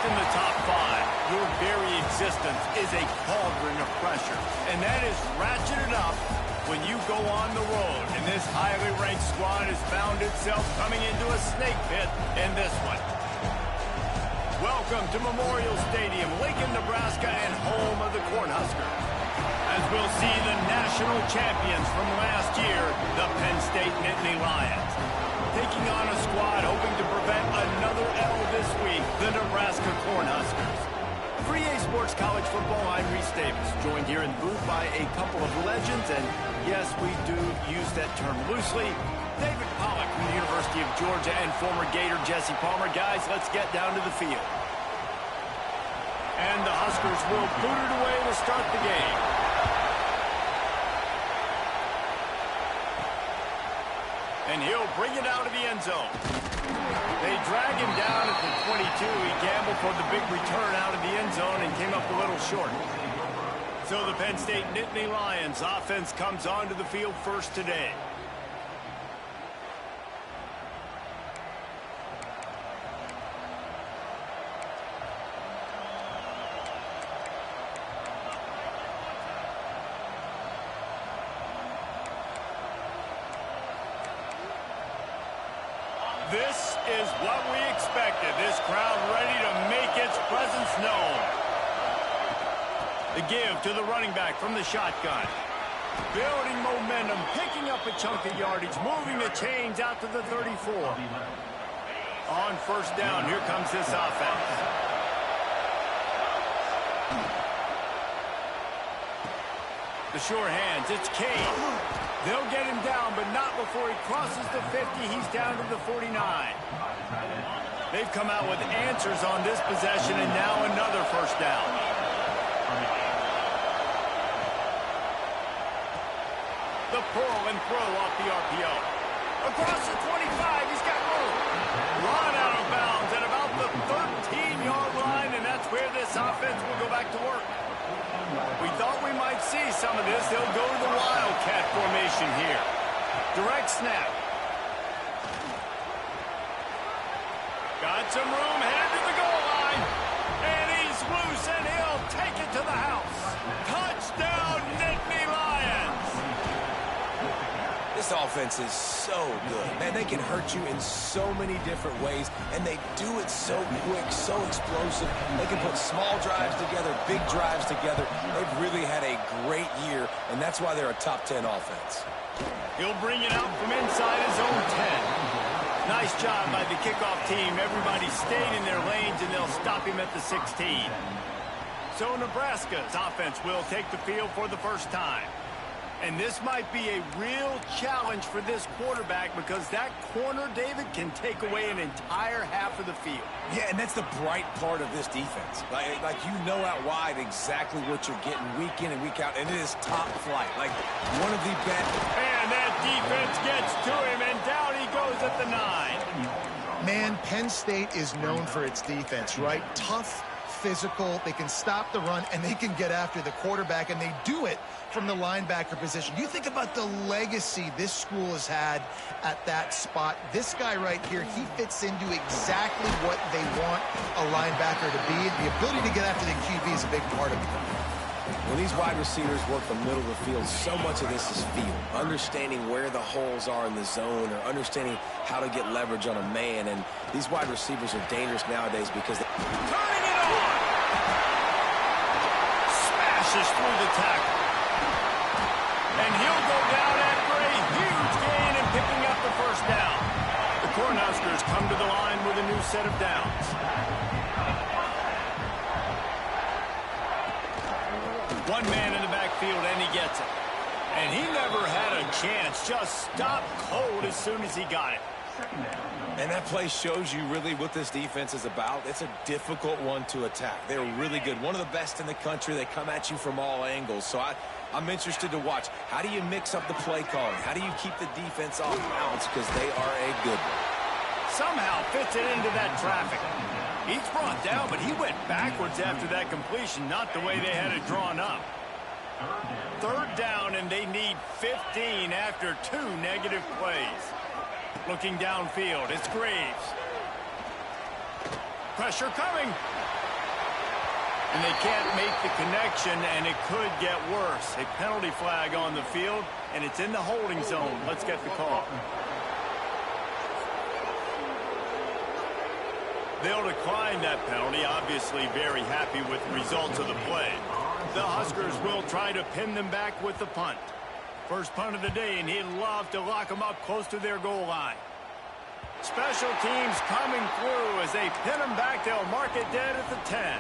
in the top 5, your very existence is a cauldron of pressure. And that is ratcheted up when you go on the road. And this highly ranked squad has found itself coming into a snake pit in this one. Welcome to Memorial Stadium, Lincoln, Nebraska, and home of the Cornhuskers. As we'll see the national champions from last year, the Penn State Nittany Lions, taking on a squad hoping to prevent another L this week, the Nebraska Cornhuskers. For EA Sports College Football, I'm Reese Davis, joined here in the booth by a couple of legends, and yes, we do use that term loosely. David Pollack from the University of Georgia and former Gator Jesse Palmer. Guys, let's get down to the field. And the Huskers will boot it away to start the game. And he'll bring it out of the end zone. They drag him down at the 22. He gambled for the big return out of the end zone and came up a little short. So the Penn State Nittany Lions offense comes onto the field first today. This is what we expected. This crowd ready to make its presence known. The give to the running back from the shotgun. Building momentum, picking up a chunk of yardage, moving the chains out to the 34. On first down, here comes this offense. The sure hands, it's Kane. They'll get him down, but not before he crosses the 50. He's down to the 49. They've come out with answers on this possession, and now another first down. The pull and throw off the RPO. Across the 25, he's got room. Run out of bounds at about the 13-yard line, and that's where this offense will go back to work. We thought we might see some of this. They'll go to the Wildcat formation here. Direct snap. Got some room, headed to the goal line. And he's loose, and he'll take it to the house. Touchdown, Nittany Lions. This offense is so good. Man, they can hurt you in so many different ways, and they do it so quick, so explosive. They can put small drives together, big drives together. They've really had a great year, and that's why they're a top 10 offense. He'll bring it out from inside his own 10. Nice job by the kickoff team. Everybody stayed in their lanes, and they'll stop him at the 16. So Nebraska's offense will take the field for the first time. And this might be a real challenge for this quarterback because that corner, David, can take away an entire half of the field. Yeah, and that's the bright part of this defense. Like you know out wide exactly what you're getting week in and week out, and it is top flight. Like one of the best. And that defense gets to him, and down he goes at the 9. Man, Penn State is known for its defense, right? Tough, physical, they can stop the run, and they can get after the quarterback, and they do it from the linebacker position. You think about the legacy this school has had at that spot. This guy right here, he fits into exactly what they want a linebacker to be. The ability to get after the QB is a big part of it. When these wide receivers work the middle of the field, so much of this is feel. Understanding where the holes are in the zone or understanding how to get leverage on a man. And these wide receivers are dangerous nowadays because they... Turning it on! Smashes through the tackle. And he'll go down after a huge gain and picking up the first down. The Cornhuskers come to the line with a new set of downs. One man in the backfield, and he gets it. And he never had a chance. Just stopped cold as soon as he got it. And that play shows you really what this defense is about. It's a difficult one to attack. They're really good. One of the best in the country. They come at you from all angles. So I'm interested to watch. How do you mix up the play calling? How do you keep the defense off balance? Because they are a good one. Somehow fits it into that traffic. He's brought down, but he went backwards after that completion, not the way they had it drawn up. Third down, and they need 15 after 2 negative plays. Looking downfield, it's Graves. Pressure coming. And they can't make the connection, and it could get worse. A penalty flag on the field, and it's in the holding zone. Let's get the call. They'll decline that penalty, obviously very happy with the results of the play. The Huskers will try to pin them back with the punt. First punt of the day, and he'd love to lock them up close to their goal line. Special teams coming through as they pin them back. They'll mark it dead at the 10.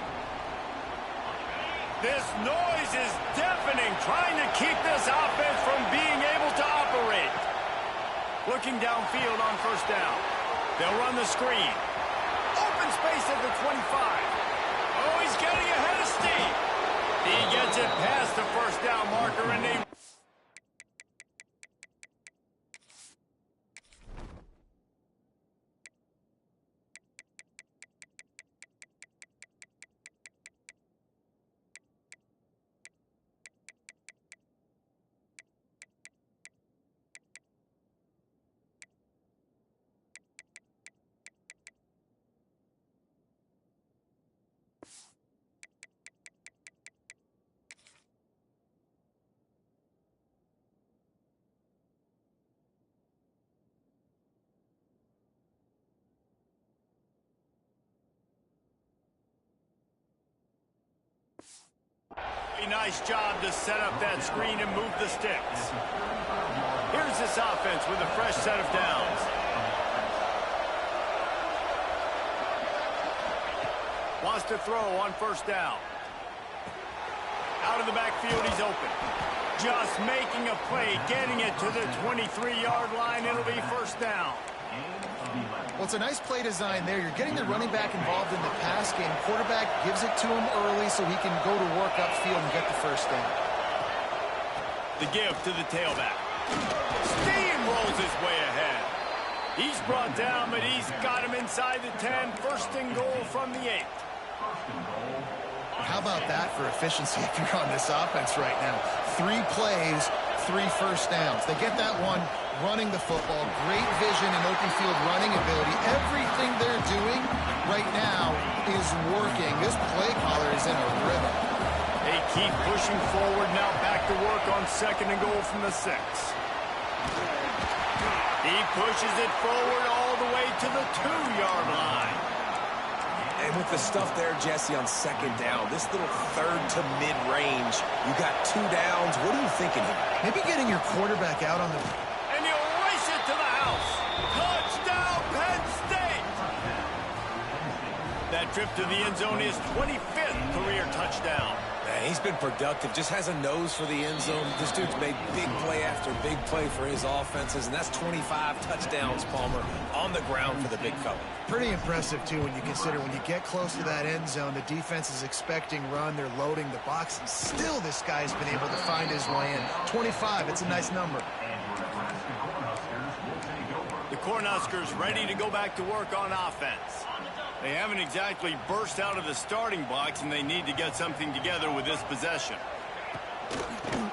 This noise is deafening, trying to keep this offense from being able to operate. Looking downfield on first down. They'll run the screen. Open space at the 25. Oh, he's getting ahead of steam. He gets it past the first down marker, and they... Nice job to set up that screen and move the sticks. Here's this offense with a fresh set of downs. Wants to throw on first down. Out of the backfield, he's open. Just making a play, getting it to the 23-yard line. It'll be first down. Well, it's a nice play design there. You're getting the running back involved in the pass game. Quarterback gives it to him early so he can go to work upfield and get the first down. The give to the tailback. Steamrolls his way ahead. He's brought down, but he's got him inside the 10. First and goal from the 8. How about that for efficiency if you're on this offense right now? 3 plays, 3 first downs. They get that one running the football. Great vision and open field running ability. Everything they're doing right now is working. This play caller is in a rhythm. They keep pushing forward. Now back to work on second and goal from the 6. He pushes it forward all the way to the 2-yard line. And with the stuff there, Jesse, on second down, this little third to mid-range, you got 2 downs. What are you thinking here? Maybe getting your quarterback out on the... And he'll race it to the house. Touchdown, Penn State! That trip to the end zone is 25th career touchdown. Man, he's been productive, just has a nose for the end zone. This dude's made big play after big play for his offenses, and that's 25 touchdowns, Palmer, on the ground for the big fella. Pretty impressive, too, when you consider when you get close to that end zone, the defense is expecting run, they're loading the box, and still this guy's been able to find his way in. 25, it's a nice number. The Cornhuskers ready to go back to work on offense. They haven't exactly burst out of the starting blocks, and they need to get something together with this possession.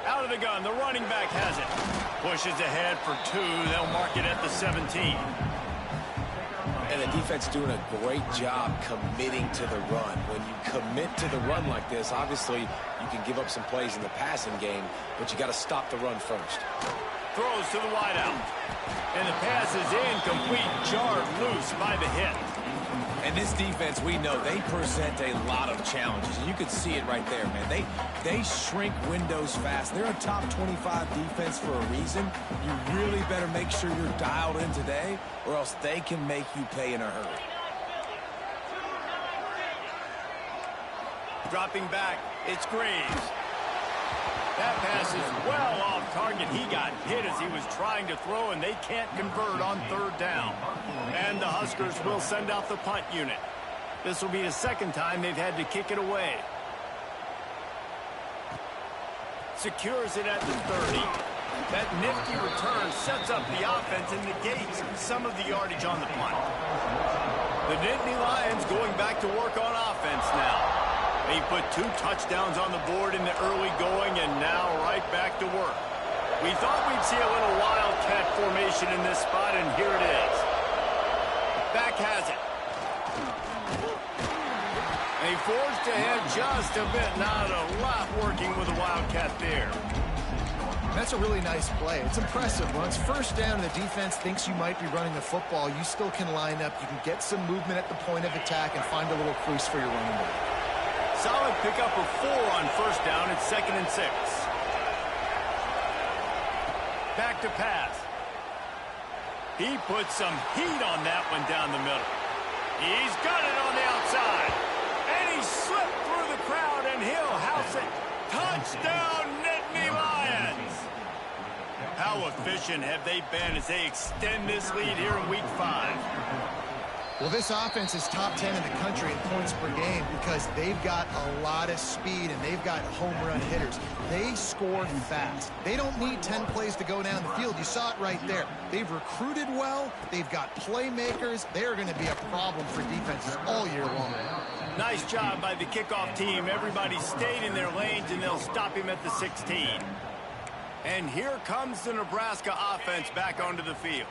Out of the gun, the running back has it. Pushes ahead for 2. They'll mark it at the 17. And the defense doing a great job committing to the run. When you commit to the run like this, obviously you can give up some plays in the passing game, but you got to stop the run first. Throws to the wideout. And the pass is incomplete, jarred loose by the hit. And this defense, we know, they present a lot of challenges. And you can see it right there, man. They shrink windows fast. They're a top 25 defense for a reason. You really better make sure you're dialed in today, or else they can make you pay in a hurry. Dropping back, it's Graves. That pass is well off target. He got hit as he was trying to throw, and they can't convert on third down. And the Huskers will send out the punt unit. This will be the second time they've had to kick it away. Secures it at the 30. That nifty return sets up the offense and negates some of the yardage on the punt. The Nittany Lions going back to work on offense now. They put 2 touchdowns on the board in the early going, and now right back to work. We thought we'd see a little wildcat formation in this spot, and here it is. Back has it. forced ahead just a bit. Not a lot working with the Wildcat there. That's a really nice play. It's impressive. Once first down and the defense thinks you might be running the football, you still can line up. You can get some movement at the point of attack and find a little crease for your running back. Solid pickup of 4 on first down. It's 2nd and 6. Back to pass. He put some heat on that one down the middle. He's got it on the outside. And he slipped through the crowd, and he'll house it. Touchdown, Nittany Lions! How efficient have they been as they extend this lead here in Week 5? Well, this offense is top 10 in the country in points per game because they've got a lot of speed and they've got home run hitters. They score fast. They don't need 10 plays to go down the field. You saw it right there. They've recruited well. They've got playmakers. They are going to be a problem for defenses all year long. Nice job by the kickoff team. Everybody stayed in their lanes, and they'll stop him at the 16. And here comes the Nebraska offense back onto the field.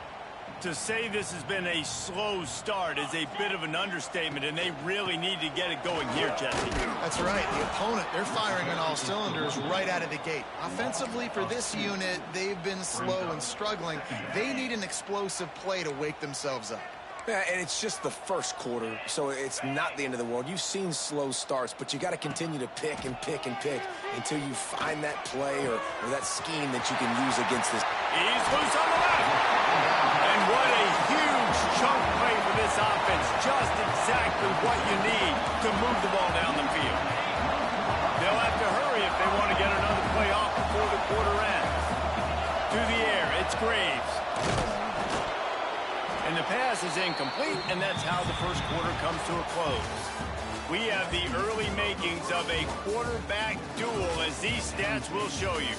To say this has been a slow start is a bit of an understatement, and they really need to get it going here, Jesse. That's right. The opponent, they're firing on all cylinders right out of the gate. Offensively, for this unit, they've been slow and struggling. They need an explosive play to wake themselves up. Yeah, and it's just the first quarter, so it's not the end of the world. You've seen slow starts, but you got to continue to pick and pick and pick until you find that play or that scheme that you can use against this. He's loose on the left. And what a huge chunk play for this offense. Just exactly what you need to move the ball down the field. They'll have to hurry if they want to get another play off before the quarter ends. To the air, it's Graves. And the pass is incomplete, and that's how the first quarter comes to a close. We have the early makings of a quarterback duel, as these stats will show you.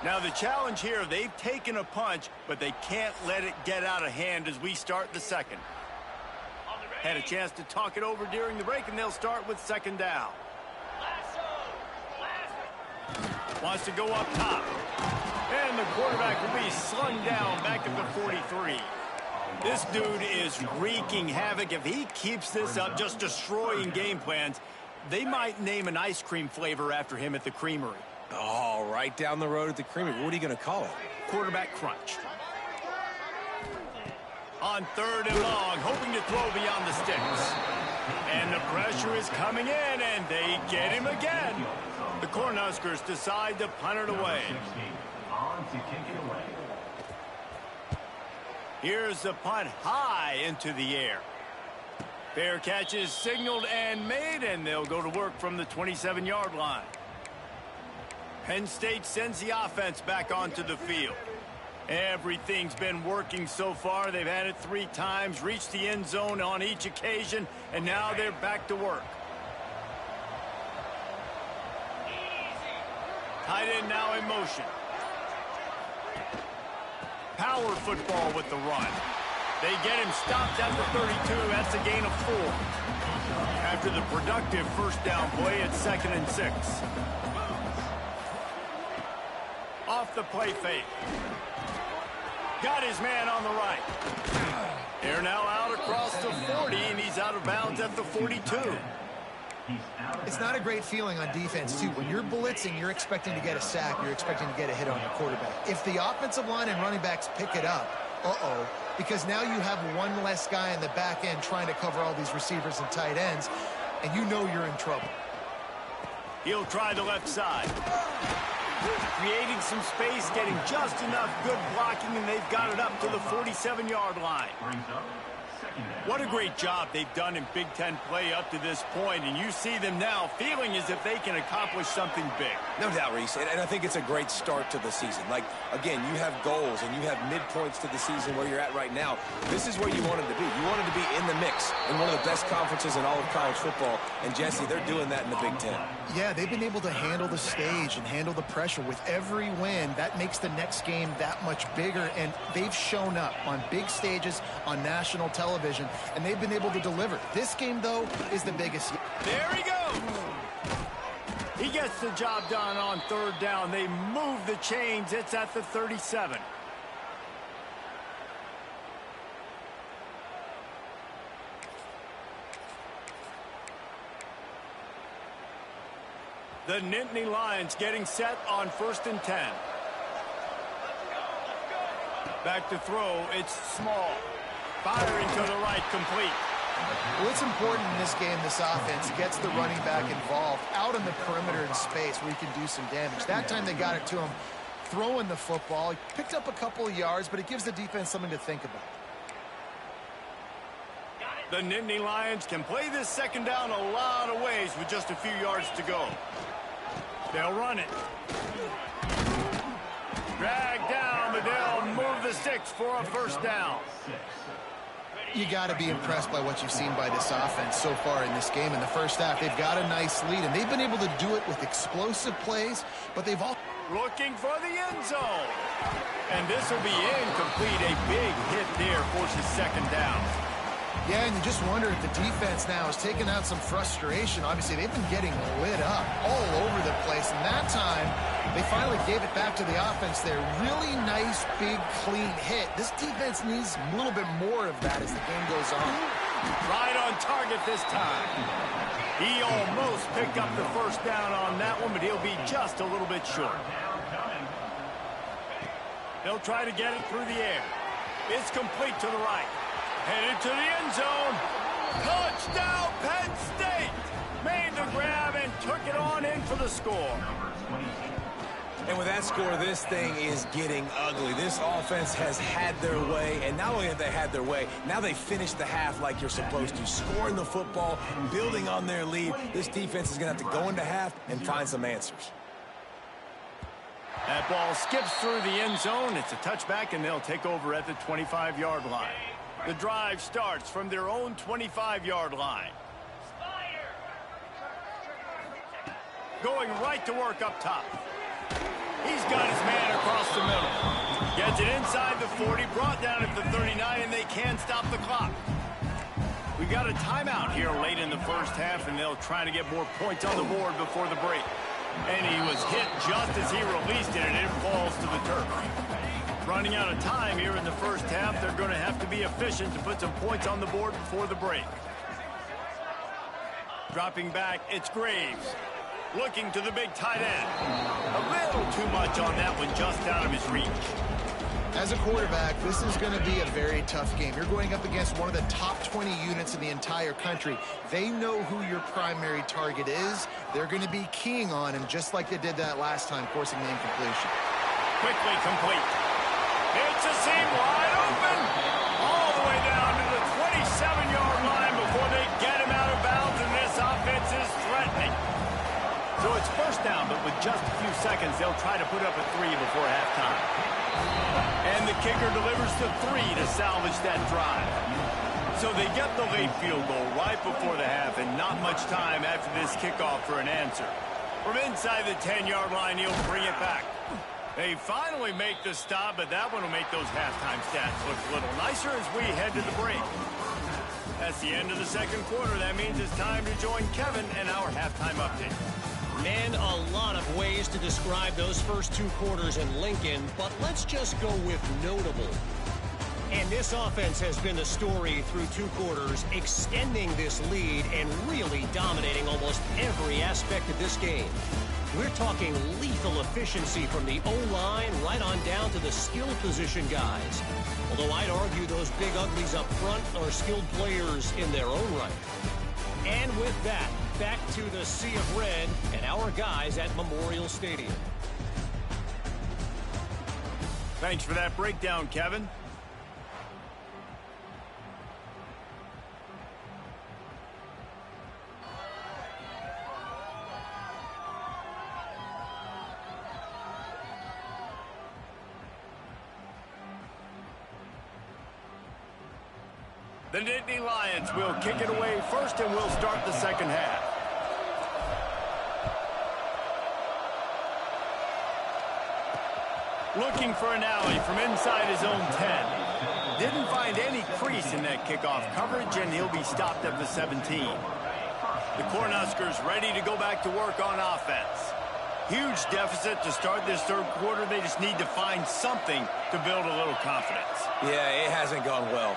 Now the challenge here, they've taken a punch, but they can't let it get out of hand as we start the second. Had a chance to talk it over during the break, and they'll start with 2nd down. Wants to go up top. And the quarterback will be slung down back at the 43. This dude is wreaking havoc. If he keeps this up, just destroying game plans, they might name an ice cream flavor after him at the creamery. Oh, right down the road at the creamery. What are you going to call it? Quarterback crunch. On 3rd and long, hoping to throw beyond the sticks. And the pressure is coming in, and they get him again. The Cornhuskers decide to punt it away. Here's the punt high into the air. Fair catch is signaled and made, and they'll go to work from the 27-yard line. Penn State sends the offense back onto the field. Everything's been working so far. They've had it 3 times, reached the end zone on each occasion, and now they're back to work. Tight end now in motion. Power football with the run. They get him stopped at the 32. That's a gain of 4. After the productive first down play, it's 2nd and 6. Off the play fake. Got his man on the right. They're now out across the 40, and he's out of bounds at the 42. It's not a great feeling on defense, too. When you're blitzing, you're expecting to get a sack. You're expecting to get a hit on your quarterback. If the offensive line and running backs pick it up, because now you have one less guy in the back end trying to cover all these receivers and tight ends, and you know you're in trouble. He'll try the left side. Creating some space, getting just enough good blocking, and they've got it up to the 47-yard line. What a great job they've done in Big Ten play up to this point, and you see them now feeling as if they can accomplish something big. No doubt, Reese, and I think it's a great start to the season. Like, again, you have goals and you have midpoints to the season where you're at right now. This is where you wanted to be. You wanted to be in the mix in one of the best conferences in all of college football, and Jesse, they're doing that in the Big Ten. Yeah, they've been able to handle the stage and handle the pressure. With every win, that makes the next game that much bigger, and they've shown up on big stages on national television, and they've been able to deliver. This game, though, is the biggest. There he goes. He gets the job done on third down. They move the chains. It's at the 37. The Nittany Lions getting set on 1st and 10. Back to throw. It's Small. Firing to the right, complete. Well, it's important in this game, this offense gets the running back involved out on the perimeter in space where he can do some damage. That time they got it to him throwing the football. He picked up a couple of yards, but it gives the defense something to think about. The Nittany Lions can play this second down a lot of ways with just a few yards to go. They'll run it. Drag down, but they'll move the sticks for a first down. You got to be impressed by what you've seen by this offense so far in this game. In the first half, they've got a nice lead, and they've been able to do it with explosive plays, but they've all... Looking for the end zone. And this will be incomplete. A big hit there forces second down. Yeah, and you just wonder if the defense now has taken out some frustration. Obviously, they've been getting lit up all over the place, and that time, they finally gave it back to the offense there. Really nice, big, clean hit. This defense needs a little bit more of that as the game goes on. Right on target this time. He almost picked up the first down on that one, but he'll be just a little bit short. They'll try to get it through the air. It's complete to the right. Headed to the end zone. Touchdown, Penn State! Made the grab and took it on in for the score. And with that score, this thing is getting ugly. This offense has had their way, and not only have they had their way, now they finished the half like you're supposed to, scoring the football, building on their lead. This defense is going to have to go into half and find some answers. That ball skips through the end zone. It's a touchback, and they'll take over at the 25-yard line. The drive starts from their own 25-yard line. Going right to work up top. He's got his man across the middle. Gets it inside the 40, brought down at the 39, and they can't stop the clock. We got a timeout here late in the first half, and they'll try to get more points on the board before the break. And he was hit just as he released it, and it falls to the turf. Running out of time here in the first half, they're going to have to be efficient to put some points on the board before the break. Dropping back, it's Graves. Looking to the big tight end. A little too much on that one, just out of his reach. As a quarterback, this is going to be a very tough game. You're going up against one of the top 20 units in the entire country. They know who your primary target is. They're going to be keying on him, just like they did that last time, forcing the incompletion. Quickly complete. It's a seam wide open. All the way down to the 27-yard line before they get him out of bounds, and this offense is threatening. So it's first down, but with just a few seconds, they'll try to put up a 3 before halftime. And the kicker delivers the 3 to salvage that drive. So they get the late field goal right before the half, and not much time after this kickoff for an answer. From inside the 10-yard line, he'll bring it back. They finally make the stop, but that one will make those halftime stats look a little nicer as we head to the break. That's the end of the second quarter. That means it's time to join Kevin and our halftime update. Man, a lot of ways to describe those first two quarters in Lincoln, but let's just go with notable. And this offense has been the story through two quarters, extending this lead and really dominating almost every aspect of this game. We're talking lethal efficiency from the O-line right on down to the skill position guys. Although I'd argue those big uglies up front are skilled players in their own right. And with that, back to the sea of red and our guys at Memorial Stadium. Thanks for that breakdown, Kevin. The Nittany Lions will kick it away first, and we'll start the second half. Looking for an alley from inside his own 10. Didn't find any crease in that kickoff coverage, and he'll be stopped at the 17. The Cornhuskers ready to go back to work on offense. Huge deficit to start this third quarter. They just need to find something to build a little confidence. Yeah, it hasn't gone well.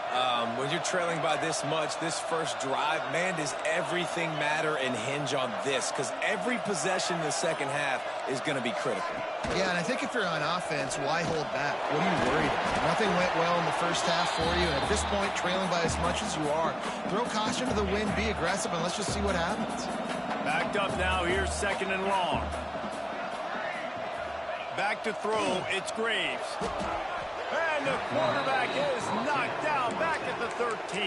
When you're trailing by this much, this first drive, man, does everything matter and hinge on this? Because every possession in the second half is going to be critical. Yeah, and I think if you're on offense, why hold back? What are you worried about? Nothing went well in the first half for you. And at this point, trailing by as much as you are, throw caution to the wind, be aggressive, and let's just see what happens. Backed up now. Here's second and long. Back to throw, it's Graves. And the quarterback is knocked down back at the 13.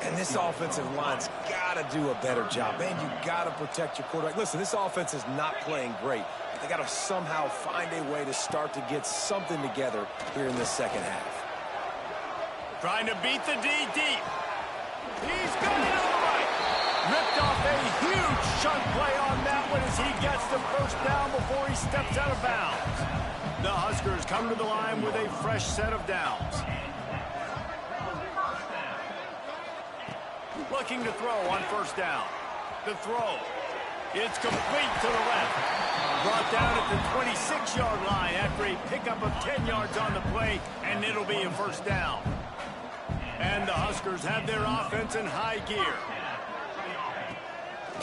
And this offensive line's got to do a better job. Man, you got to protect your quarterback. Listen, this offense is not playing great. They got to somehow find a way to start to get something together here in this second half. Trying to beat the D deep. He's got it all right. Ripped off a huge chunk play on that one as he gets the first down before he steps out of bounds. The Huskers come to the line with a fresh set of downs. Looking to throw on first down. The throw. It's complete to the left. Brought down at the 26-yard line after a pickup of 10 yards on the play, and it'll be a first down. And the Huskers have their offense in high gear.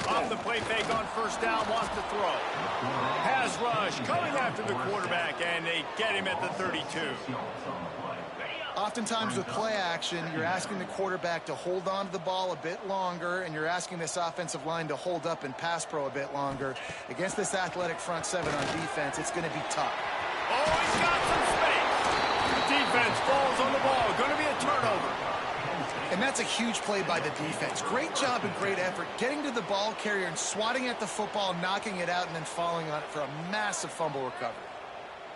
Off the play fake on first down, wants to throw. Pass rush coming after the quarterback, and they get him at the 32. Oftentimes with play action, you're asking the quarterback to hold on to the ball a bit longer, and you're asking this offensive line to hold up and pass pro a bit longer. Against this athletic front seven on defense, it's going to be tough. Oh, he's got some space. The defense falls on the ball. Going to be a turnover. And that's a huge play by the defense. Great job and great effort getting to the ball carrier and swatting at the football, knocking it out, and then falling on it for a massive fumble recovery.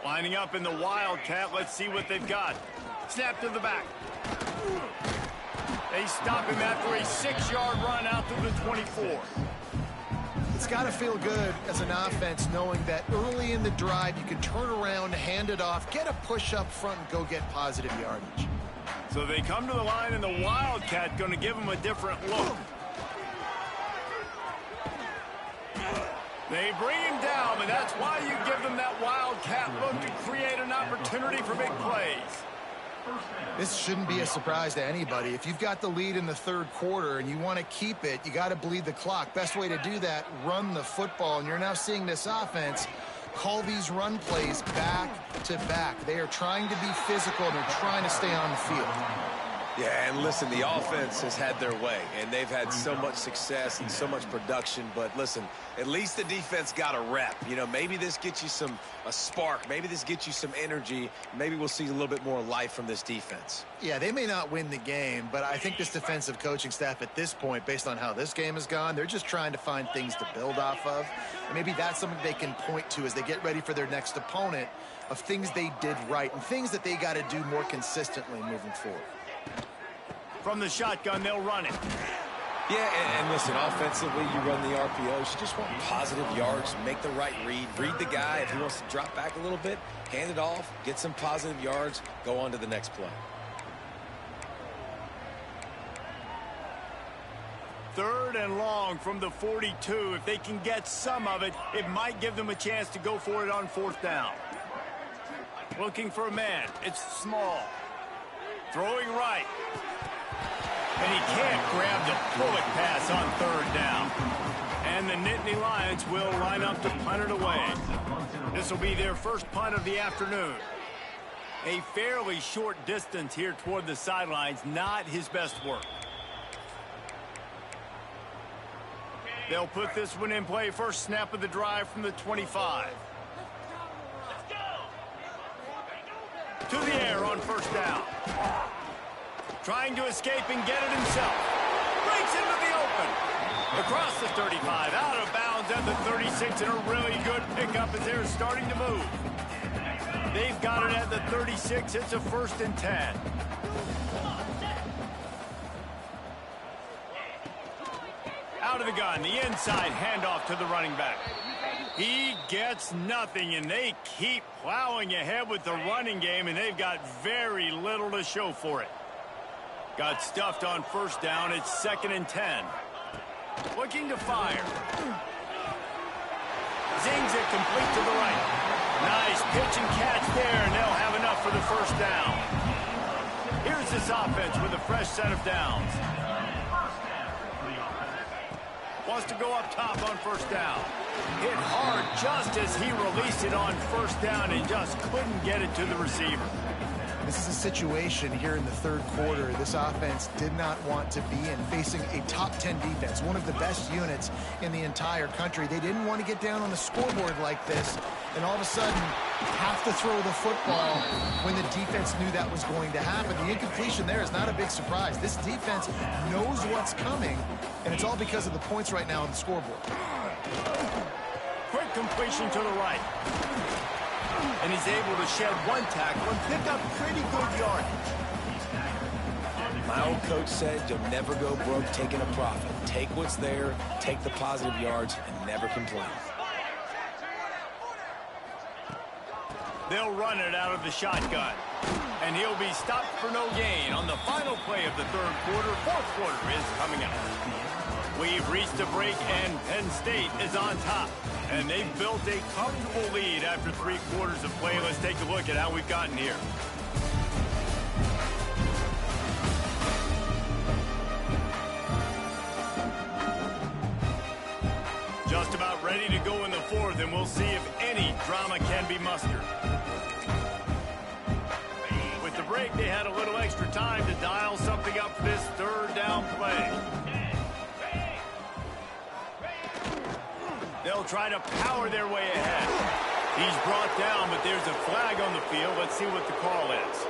Lining up in the Wildcat. Let's see what they've got. Snap to the back. They stop him after a 6-yard run out to the 24. It's got to feel good as an offense knowing that early in the drive you can turn around, hand it off, get a push up front, and go get positive yardage. So they come to the line, and the Wildcat going to give them a different look. They bring him down, and that's why you give them that Wildcat look to create an opportunity for big plays. This shouldn't be a surprise to anybody. If you've got the lead in the third quarter and you want to keep it, you got to bleed the clock. Best way to do that, run the football. And you're now seeing this offense call these run plays back to back. They are trying to be physical, and they're trying to stay on the field. Yeah, and listen, the offense has had their way, and they've had so much success and so much production. But listen, at least the defense got a rep. You know, maybe this gets you a spark. Maybe this gets you some energy. Maybe we'll see a little bit more life from this defense. Yeah, they may not win the game, but I think this defensive coaching staff at this point, based on how this game has gone, they're just trying to find things to build off of. And maybe that's something they can point to as they get ready for their next opponent, of things they did right and things that they got to do more consistently moving forward. From the shotgun, they'll run it. Yeah, and listen, offensively, you run the RPOs. You just want positive yards, make the right read the guy. If he wants to drop back a little bit, hand it off, get some positive yards, go on to the next play. Third and long from the 42. If they can get some of it, it might give them a chance to go for it on fourth down. Looking for a man. It's Small. Throwing right. And he can't grab the bullet pass on third down. And the Nittany Lions will line up to punt it away. This will be their first punt of the afternoon. A fairly short distance here toward the sidelines, not his best work. They'll put this one in play. First snap of the drive from the 25. To the air on first down. Trying to escape and get it himself. Breaks into the open. Across the 35, out of bounds at the 36, and a really good pickup as they're starting to move. They've got it at the 36. It's a 1st and 10. Out of the gun, the inside handoff to the running back. He gets nothing, and they keep plowing ahead with the running game, and they've got very little to show for it. Got stuffed on first down. It's 2nd and 10. Looking to fire. Zings it complete to the right. Nice pitch and catch there, and they'll have enough for the first down. Here's this offense with a fresh set of downs. Wants to go up top on first down. Hit hard just as he released it on first down and just couldn't get it to the receiver. This is a situation here in the third quarter this offense did not want to be in, facing a top 10 defense, one of the best units in the entire country. They didn't want to get down on the scoreboard like this and all of a sudden have to throw the football when the defense knew that was going to happen. The incompletion there is not a big surprise. This defense knows what's coming, and it's all because of the points right now on the scoreboard. Quick completion to the right. And he's able to shed one tackle and pick up pretty good yardage. My old coach said you'll never go broke taking a profit. Take what's there, take the positive yards, and never complain. They'll run it out of the shotgun. And he'll be stopped for no gain on the final play of the third quarter. Fourth quarter is coming up. We've reached a break, and Penn State is on top. And they've built a comfortable lead after 3 quarters of play. Let's take a look at how we've gotten here. Just about ready to go in the fourth, and we'll see if any drama can be mustered. With the break, they had a little extra time to dial something up for this third down play. They'll try to power their way ahead. He's brought down, but there's a flag on the field. Let's see what the call is.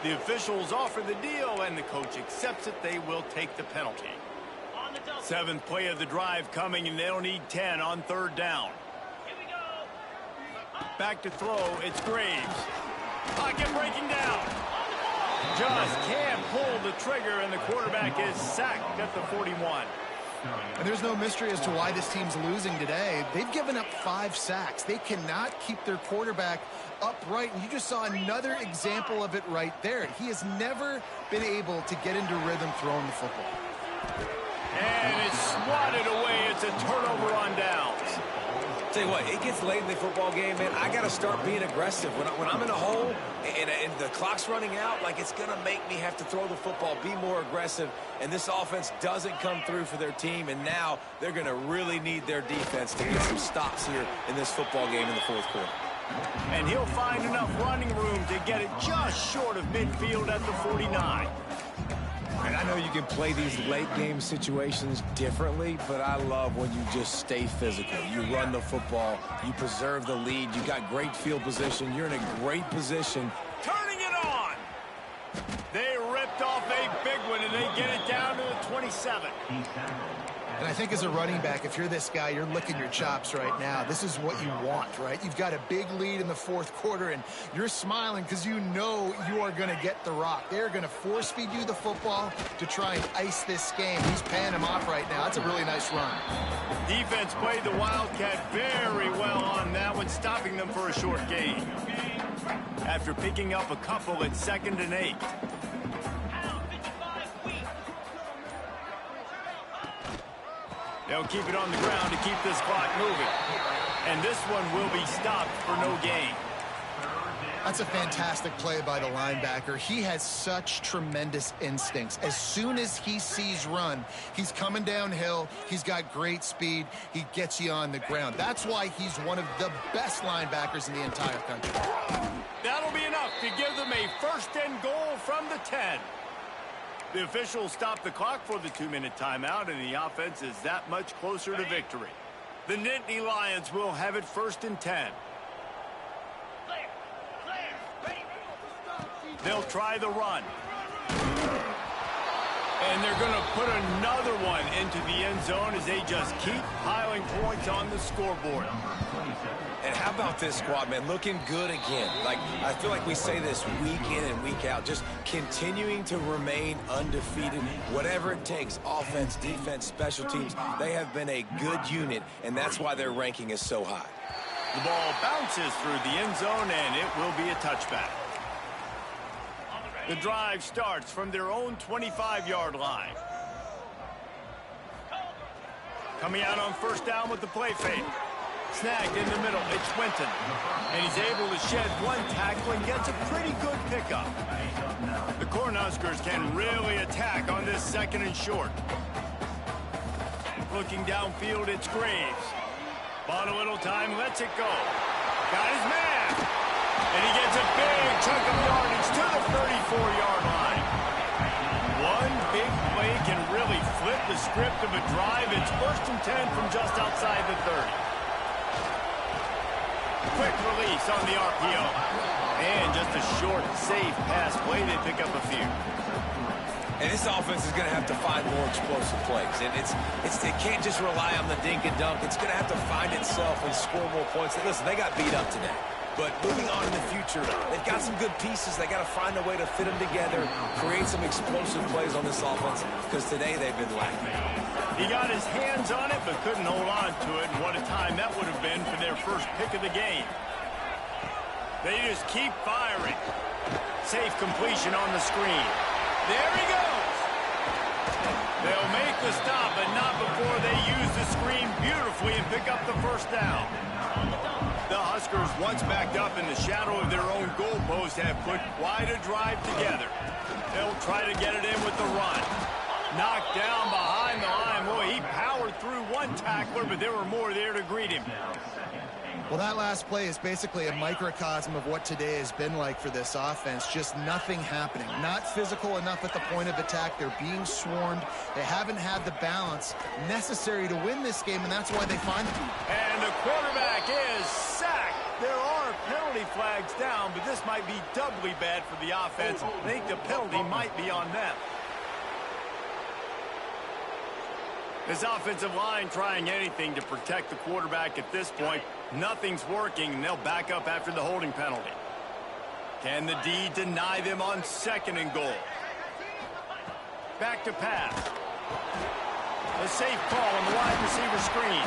The officials offer the deal, and the coach accepts it. They will take the penalty. 7th play of the drive coming, and they'll need 10 on third down. Back to throw. It's Graves. Pocket breaking down. Just can't pull the trigger, and the quarterback is sacked at the 41. And there's no mystery as to why this team's losing today. They've given up 5 sacks. They cannot keep their quarterback upright, and you just saw another example of it right there. He has never been able to get into rhythm throwing the football. And it's swatted away. It's a turnover on downs. Tell you what, it gets late in the football game, man. I got to start being aggressive. When I'm in a hole and the clock's running out, like, it's going to make me have to throw the football, be more aggressive. And this offense doesn't come through for their team, and now they're going to really need their defense to get some stops here in this football game in the fourth quarter. And he'll find enough running room to get it just short of midfield at the 49. And I know you can play these late-game situations differently, but I love when you just stay physical. You run the football, you preserve the lead, you got great field position, you're in a great position. Turning it on! They ripped off a big one, and they get it down to the 27. And I think as a running back, if you're this guy, you're licking your chops right now. This is what you want, right? You've got a big lead in the fourth quarter, and you're smiling because you know you are going to get the rock. They're going to force feed you the football to try and ice this game. He's paying him off right now. That's a really nice run. Defense played the Wildcat very well on that one, stopping them for a short gain. After picking up a couple at 2nd and 8. They'll keep it on the ground to keep this clock moving. And this one will be stopped for no gain. That's a fantastic play by the linebacker. He has such tremendous instincts. As soon as he sees run, he's coming downhill. He's got great speed. He gets you on the ground. That's why he's one of the best linebackers in the entire country. That'll be enough to give them a 1st and goal from the 10. The officials stop the clock for the 2-minute timeout, and the offense is that much closer to victory. The Nittany Lions will have it 1st and 10. They'll try the run. And they're going to put another one into the end zone as they just keep piling points on the scoreboard. And how about this squad, man? Looking good again. Like, I feel like we say this week in and week out, just continuing to remain undefeated. Whatever it takes, offense, defense, special teams, they have been a good unit, and that's why their ranking is so high. The ball bounces through the end zone, and it will be a touchback. The drive starts from their own 25-yard line. Coming out on first down with the play fake. Snagged in the middle, it's Winton. And he's able to shed one tackle and gets a pretty good pickup. The Cornhuskers can really attack on this second and short. Looking downfield, it's Graves. Bought a little time, lets it go. Got his man. And he gets a big chunk of yardage to the 34-yard line. One big play can really flip the script of a drive. It's 1st and 10 from just outside the 30. Quick release on the RPO. And just a short, safe pass play. They pick up a few. And this offense is going to have to find more explosive plays. And it can't just rely on the dink and dunk. It's going to have to find itself and score more points. And listen, they got beat up today. But moving on in the future, they've got some good pieces. They got to find a way to fit them together, create some explosive plays on this offense, because today they've been lacking. He got his hands on it, but couldn't hold on to it. And what a time that would have been for their first pick of the game. They just keep firing. Safe completion on the screen. There he goes. They'll make the stop, but not before they use the screen beautifully and pick up the first down. The Huskers, once backed up in the shadow of their own goalpost, have put quite a drive together. They'll try to get it in with the run. Knocked down behind the line. Boy, he powered through one tackler, but there were more there to greet him. Well, that last play is basically a microcosm of what today has been like for this offense. Just nothing happening. Not physical enough at the point of attack. They're being swarmed. They haven't had the balance necessary to win this game, and that's why they find it. And the quarterback is sacked. There are penalty flags down, but this might be doubly bad for the offense. I think the penalty might be on them. This offensive line trying anything to protect the quarterback at this point. Nothing's working, and they'll back up after the holding penalty. Can the D deny them on 2nd and goal? Back to pass. A safe call on the wide receiver screen.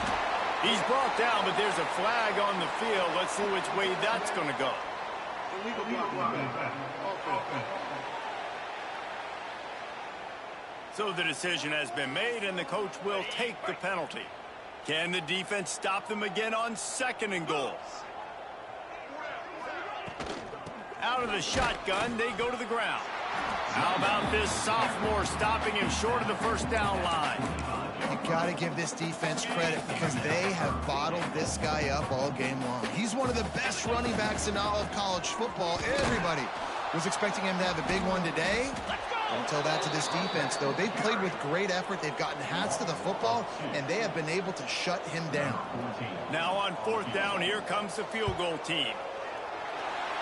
He's brought down, but there's a flag on the field. Let's see which way that's going to go. So the decision has been made, and the coach will take the penalty. Can the defense stop them again on 2nd and goal? Out of the shotgun, they go to the ground. How about this sophomore stopping him short of the first down line? You got to give this defense credit because they have bottled this guy up all game long. He's one of the best running backs in all of college football. Everybody was expecting him to have a big one today. Don't tell that to this defense, though. They've played with great effort. They've gotten hats to the football, and they have been able to shut him down. Now on 4th down, here comes the field goal team.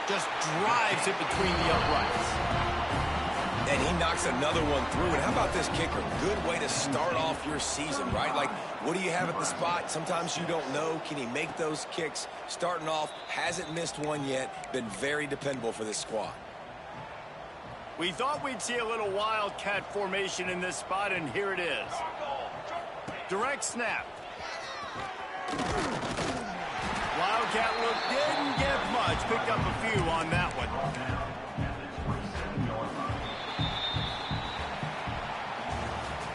Just drives it between the uprights. And he knocks another one through. And how about this kicker? Good way to start off your season, right? Like, what do you have at the spot? Sometimes you don't know. Can he make those kicks? Starting off, hasn't missed one yet. Been very dependable for this squad. We thought we'd see a little wildcat formation in this spot, and here it is. Direct snap. Wildcat look didn't get much. Picked up a few on that one.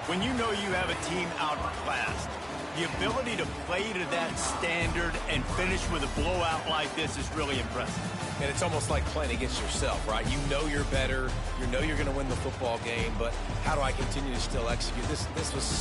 When you know you have a team outclassed, the ability to play to that standard and finish with a blowout like this is really impressive. And it's almost like playing against yourself, right? You know you're better. You know you're going to win the football game, but how do I continue to still execute? This was